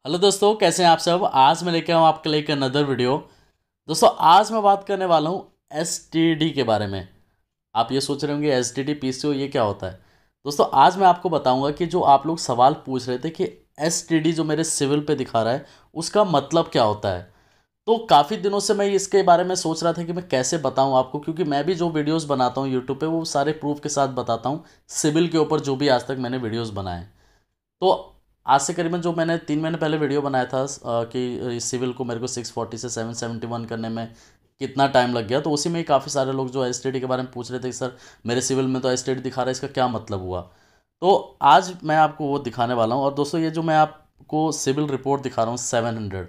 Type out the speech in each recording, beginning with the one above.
Hello दोस्तों, कैसे हैं आप सब। आज मैं लेके आऊँ आपके लिए एक अनदर वीडियो। दोस्तों, आज मैं बात करने वाला हूँ एसटीडी के बारे में। आप ये सोच रहे होंगे एसटीडी पीसीओ ये क्या होता है। दोस्तों, आज मैं आपको बताऊंगा कि जो आप लोग सवाल पूछ रहे थे कि एसटीडी जो मेरे सिविल पे दिखा रहा है उसका मतलब क्या होता है। तो काफ़ी दिनों से मैं इसके बारे में सोच रहा था कि मैं कैसे बताऊं आपको, क्योंकि मैं भी जो वीडियोस बनाता हूं यूट्यूब पे वो सारे प्रूफ के साथ बताता हूं सिविल के ऊपर, जो भी आज तक मैंने वीडियोस बनाए। तो आज से करीबन जो मैंने 3 महीने पहले वीडियो बनाया था कि सिविल को मेरे को 640 से 771 करने में कितना टाइम लग गया, तो उसी में ही काफ़ी सारे लोग जो एसटीडी के बारे में पूछ रहे थे कि सर मेरे सिविल में तो एसटीडी दिखा रहा है, इसका क्या मतलब हुआ। तो आज मैं आपको वो दिखाने वाला हूँ। और दोस्तों, ये जो मैं आपको सिविल रिपोर्ट दिखा रहा हूँ 700,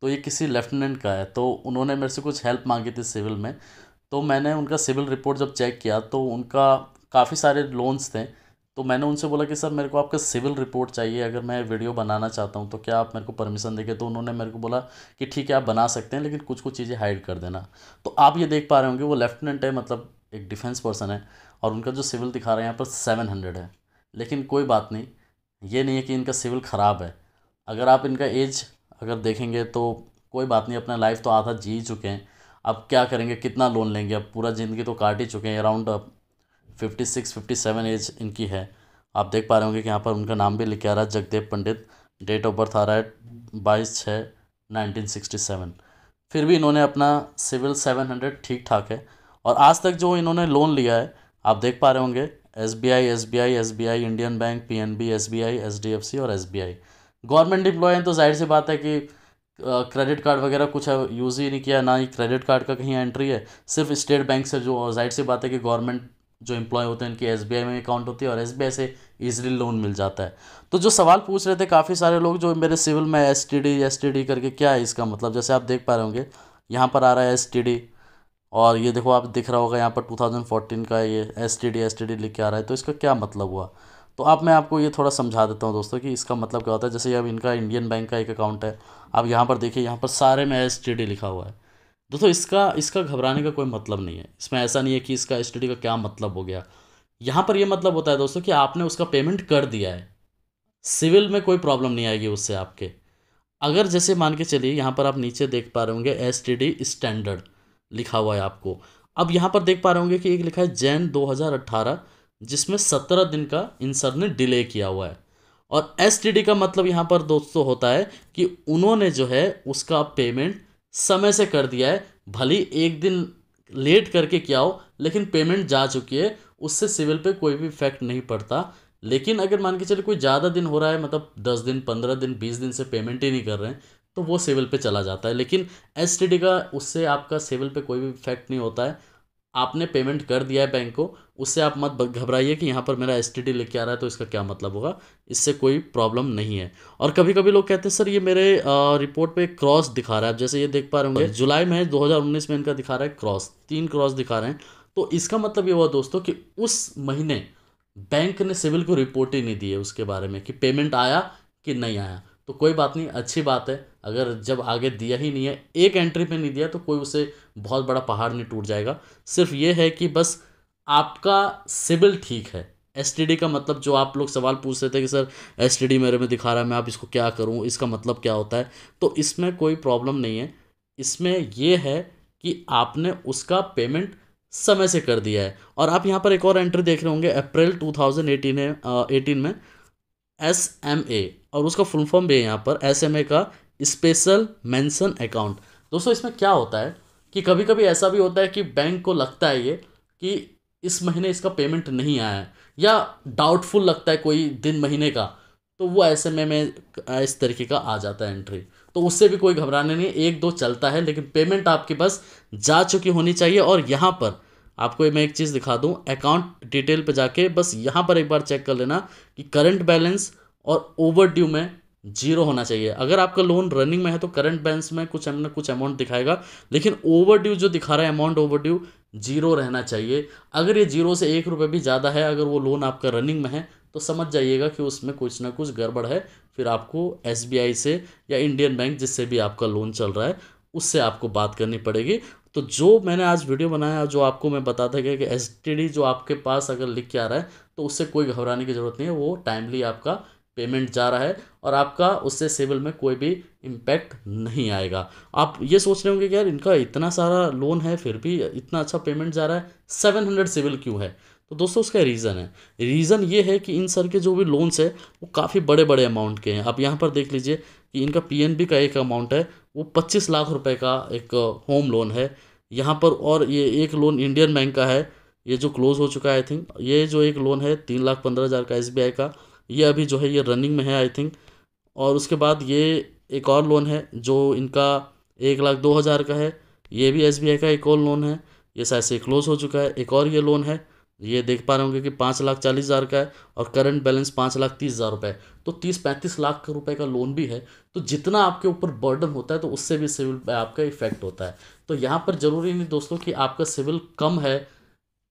तो ये किसी लेफ्टिनेंट का है। तो उन्होंने मेरे से कुछ हेल्प मांगी थी सिविल में। तो मैंने उनका सिविल रिपोर्ट जब चेक किया तो उनका काफ़ी सारे लोन्स थे। तो मैंने उनसे बोला कि सर मेरे को आपका सिविल रिपोर्ट चाहिए, अगर मैं वीडियो बनाना चाहता हूँ तो क्या आप मेरे को परमिशन देंगे। तो उन्होंने मेरे को बोला कि ठीक है आप बना सकते हैं, लेकिन कुछ कुछ चीज़ें हाइड कर देना। तो आप ये देख पा रहे होंगे वो लेफ्टिनेंट है, मतलब एक डिफेंस पर्सन है। और उनका जो सिविल दिखा रहे हैं यहाँ पर 700 है। लेकिन कोई बात नहीं, ये नहीं है कि इनका सिविल ख़राब है। अगर आप इनका एज अगर देखेंगे तो कोई बात नहीं, अपना लाइफ तो आधा जी ही चुके हैं। अब क्या करेंगे, कितना लोन लेंगे, अब पूरा ज़िंदगी तो काट ही चुके हैं। अराउंड 56-57 एज इनकी है। आप देख पा रहे होंगे कि यहाँ पर उनका नाम भी लिख के आ रहा है जगदेव पंडित। डेट ऑफ बर्थ आ रहा है 22/6/1967। फिर भी इन्होंने अपना सिविल 700 ठीक ठाक है। और आज तक जो इन्होंने लोन लिया है आप देख पा रहे होंगे, SBI, Indian bank, PNB, SBI, HDFC और एसबीआई। गवर्नमेंट एम्प्लॉय हैं तो जाहिर सी बात है कि क्रेडिट कार्ड वगैरह कुछ यूज़ ही नहीं किया, ना ही क्रेडिट कार्ड का कहीं एंट्री है। सिर्फ स्टेट बैंक से, जो जाहिर सी बात है कि गवर्नमेंट जो एम्प्लॉय होते हैं इनकी एसबीआई में अकाउंट होती है और एसबीआई से इजीली लोन मिल जाता है। तो जो सवाल पूछ रहे थे काफ़ी सारे लोग जो मेरे सिविल में एसटीडी करके क्या है इसका मतलब, जैसे आप देख पा रहे होंगे यहाँ पर आ रहा है एसटीडी। और ये देखो, आप दिख रहा होगा यहाँ पर 2014 का ये एसटीडी लिख के आ रहा है। तो इसका क्या मतलब हुआ, तो अब मैं आपको ये थोड़ा समझा देता हूँ दोस्तों कि इसका मतलब क्या होता है। जैसे अब इनका इंडियन बैंक का एक अकाउंट है। अब यहाँ पर देखिए, यहाँ पर सारे में एसटीडी लिखा हुआ है। दोस्तों, इसका इसका घबराने का कोई मतलब नहीं है। इसमें ऐसा नहीं है कि इसका एसटीडी का क्या मतलब हो गया। यहाँ पर ये मतलब होता है दोस्तों कि आपने उसका पेमेंट कर दिया है। सिविल में कोई प्रॉब्लम नहीं आएगी उससे आपके। अगर जैसे मान के चलिए, यहाँ पर आप नीचे देख पा रहे होंगे एसटीडी स्टैंडर्ड लिखा हुआ है आपको। अब यहाँ पर देख पा रहे होंगे कि एक लिखा है जैन 2018, जिसमें 17 दिन का इन सर ने डिले किया हुआ है। और एसटीडी का मतलब यहाँ पर दोस्तों होता है कि उन्होंने जो है उसका पेमेंट समय से कर दिया है। भले एक दिन लेट करके किया हो, लेकिन पेमेंट जा चुकी है। उससे सिविल पे कोई भी इफेक्ट नहीं पड़ता। लेकिन अगर मान के चलिए कोई ज़्यादा दिन हो रहा है, मतलब 10 दिन, 15 दिन, 20 दिन से पेमेंट ही नहीं कर रहे हैं, तो वो सिविल पे चला जाता है। लेकिन एसटीडी का उससे आपका सिविल पे कोई भी इफेक्ट नहीं होता है। आपने पेमेंट कर दिया है बैंक को, उससे आप मत घबराइए कि यहाँ पर मेरा एसटीडी लेके आ रहा है तो इसका क्या मतलब होगा। इससे कोई प्रॉब्लम नहीं है। और कभी कभी लोग कहते हैं सर ये मेरे रिपोर्ट पे क्रॉस दिखा रहा है। आप जैसे ये देख पा रहे होंगे जुलाई में 2019 में इनका दिखा रहा है क्रॉस, 3 क्रॉस दिखा रहे हैं। तो इसका मतलब ये हुआ दोस्तों कि उस महीने बैंक ने सिविल को रिपोर्ट ही नहीं दी है उसके बारे में कि पेमेंट आया कि नहीं आया। तो कोई बात नहीं, अच्छी बात है। अगर जब आगे दिया ही नहीं है, एक एंट्री पे नहीं दिया, तो कोई उसे बहुत बड़ा पहाड़ नहीं टूट जाएगा। सिर्फ ये है कि बस आपका सिविल ठीक है। एसटीडी का मतलब जो आप लोग सवाल पूछ रहे थे कि सर एसटीडी मेरे में दिखा रहा है, मैं आप इसको क्या करूं, इसका मतलब क्या होता है। तो इसमें कोई प्रॉब्लम नहीं है। इसमें यह है कि आपने उसका पेमेंट समय से कर दिया है। और आप यहाँ पर एक और एंट्री देख रहे होंगे, अप्रैल 2018 है 18 में SMA, और उसका फुल फॉर्म भी है यहाँ पर SMA का, स्पेशल मेंशन अकाउंट। दोस्तों, इसमें क्या होता है कि कभी कभी ऐसा भी होता है कि बैंक को लगता है ये कि इस महीने इसका पेमेंट नहीं आया है, या डाउटफुल लगता है कोई दिन महीने का, तो वो SMA में इस तरीके का आ जाता है एंट्री। तो उससे भी कोई घबराने नहीं, एक दो चलता है, लेकिन पेमेंट आपके पास जा चुकी होनी चाहिए। और यहाँ पर आपको मैं एक चीज़ दिखा दूँ, अकाउंट डिटेल पे जाके बस यहाँ पर एक बार चेक कर लेना कि करंट बैलेंस और ओवर ड्यू में जीरो होना चाहिए। अगर आपका लोन रनिंग में है तो करंट बैलेंस में कुछ न कुछ अमाउंट दिखाएगा, लेकिन ओवर ड्यू जो दिखा रहा है अमाउंट ओवर ड्यू, जीरो रहना चाहिए। अगर ये जीरो से 1 रुपये भी ज़्यादा है, अगर वो लोन आपका रनिंग में है, तो समझ जाइएगा कि उसमें कुछ ना कुछ गड़बड़ है। फिर आपको एसबीआई से या इंडियन बैंक जिससे भी आपका लोन चल रहा है उससे आपको बात करनी पड़ेगी। तो जो मैंने आज वीडियो बनाया, जो आपको मैं बताता गया कि एसटीडी जो आपके पास अगर लिख के आ रहा है, तो उससे कोई घबराने की ज़रूरत नहीं है। वो टाइमली आपका पेमेंट जा रहा है और आपका उससे सिविल में कोई भी इम्पैक्ट नहीं आएगा। आप ये सोच रहे होंगे कि यार इनका इतना सारा लोन है फिर भी इतना अच्छा पेमेंट जा रहा है, 700 सिविल क्यों है? तो दोस्तों उसका रीज़न है। रीज़न ये है कि इन सर के जो भी लोन्स है वो काफ़ी बड़े बड़े अमाउंट के हैं। आप यहाँ पर देख लीजिए कि इनका पीएनबी का एक अमाउंट है वो 25 लाख रुपए का एक होम लोन है यहाँ पर। और ये एक लोन इंडियन बैंक का है, ये जो क्लोज हो चुका है आई थिंक। ये जो एक लोन है 3,15,000 का एसबीआई का, ये अभी जो है ये रनिंग में है आई थिंक। और उसके बाद ये एक और लोन है जो इनका 1,02,000 का है, ये भी एसबीआई का एक और लोन है, ये शायद से क्लोज हो चुका है। एक और ये लोन है, ये देख पा रहे होंगे कि 5,40,000 का है और करंट बैलेंस 5,30,000 रुपये। तो 30-35 लाख रुपए का लोन भी है। तो जितना आपके ऊपर बर्डन होता है तो उससे भी सिविल पे आपका इफेक्ट होता है। तो यहाँ पर ज़रूरी नहीं दोस्तों कि आपका सिविल कम है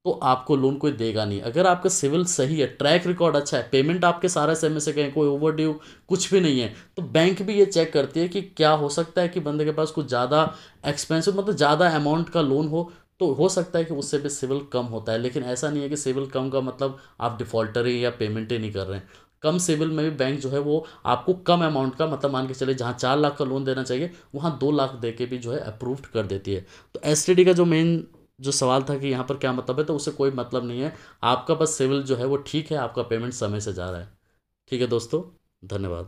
तो आपको लोन कोई देगा नहीं। अगर आपका सिविल सही है, ट्रैक रिकॉर्ड अच्छा है, पेमेंट आपके सारे समय से कहीं कोई ओवरड्यू कुछ भी नहीं है, तो बैंक भी ये चेक करती है कि क्या हो सकता है कि बंदे के पास कुछ ज़्यादा एक्सपेंसिव मतलब ज़्यादा अमाउंट का लोन हो, तो हो सकता है कि उससे भी सिविल कम होता है। लेकिन ऐसा नहीं है कि सिविल कम का मतलब आप डिफ़ॉल्टर ही या पेमेंट ही नहीं कर रहे हैं। कम सिविल में भी बैंक जो है वो आपको कम अमाउंट का मतलब मान के चले जहाँ 4 लाख का लोन देना चाहिए वहाँ 2 लाख दे के भी जो है अप्रूव्ड कर देती है। तो एसटीडी का जो मेन जो सवाल था कि यहाँ पर क्या मतलब है, तो उससे कोई मतलब नहीं है। आपका बस सिविल जो है वो ठीक है, आपका पेमेंट समय से जा रहा है। ठीक है दोस्तों, धन्यवाद।